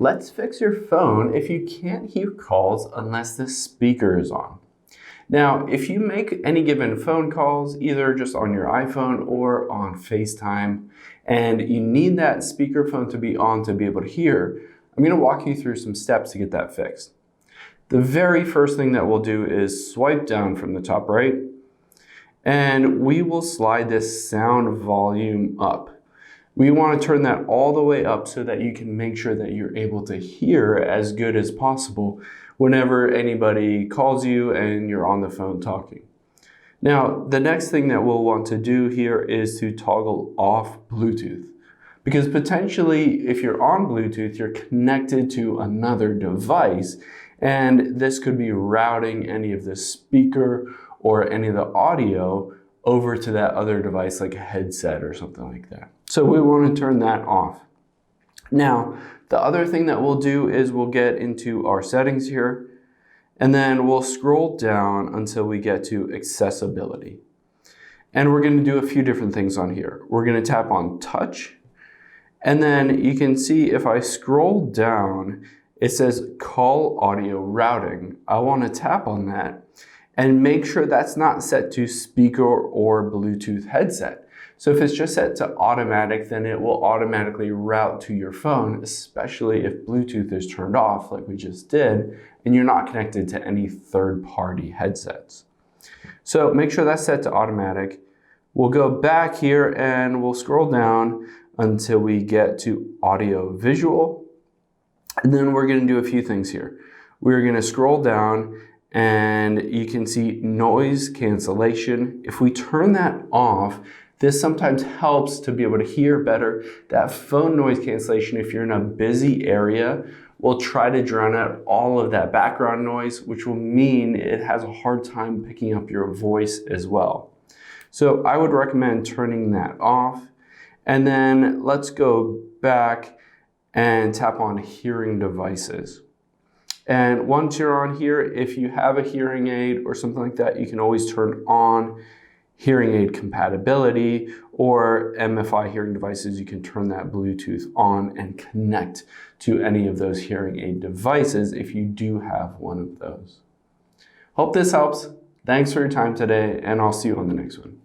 Let's fix your phone if you can't hear calls unless the speaker is on. Now, if you make any given phone calls, either just on your iPhone or on FaceTime, and you need that speakerphone to be on to be able to hear, I'm going to walk you through some steps to get that fixed. The very first thing that we'll do is swipe down from the top right, and we will slide this sound volume up. We want to turn that all the way up so that you can make sure that you're able to hear as good as possible whenever anybody calls you and you're on the phone talking. Now, the next thing that we'll want to do here is to toggle off Bluetooth. Because potentially, if you're on Bluetooth, you're connected to another device, and this could be routing any of the speaker or any of the audio over to that other device like a headset or something like that. So we want to turn that off. Now, the other thing that we'll do is we'll get into our settings here, and then we'll scroll down until we get to accessibility. And we're going to do a few different things on here. We're going to tap on touch, and then you can see if I scroll down, it says call audio routing. I want to tap on that and make sure that's not set to speaker or Bluetooth headset. So if it's just set to automatic, then it will automatically route to your phone, especially if Bluetooth is turned off like we just did, and you're not connected to any third-party headsets. So make sure that's set to automatic. We'll go back here and we'll scroll down until we get to audio visual. And then we're going to do a few things here. We're going to scroll down and you can see noise cancellation. If we turn that off, this sometimes helps to be able to hear better. That phone noise cancellation, if you're in a busy area, will try to drown out all of that background noise, which will mean it has a hard time picking up your voice as well. So I would recommend turning that off. And then let's go back and tap on hearing devices. And once you're on here, if you have a hearing aid or something like that, you can always turn on hearing aid compatibility, or MFI hearing devices, you can turn that Bluetooth on and connect to any of those hearing aid devices if you do have one of those. Hope this helps. Thanks for your time today, and I'll see you on the next one.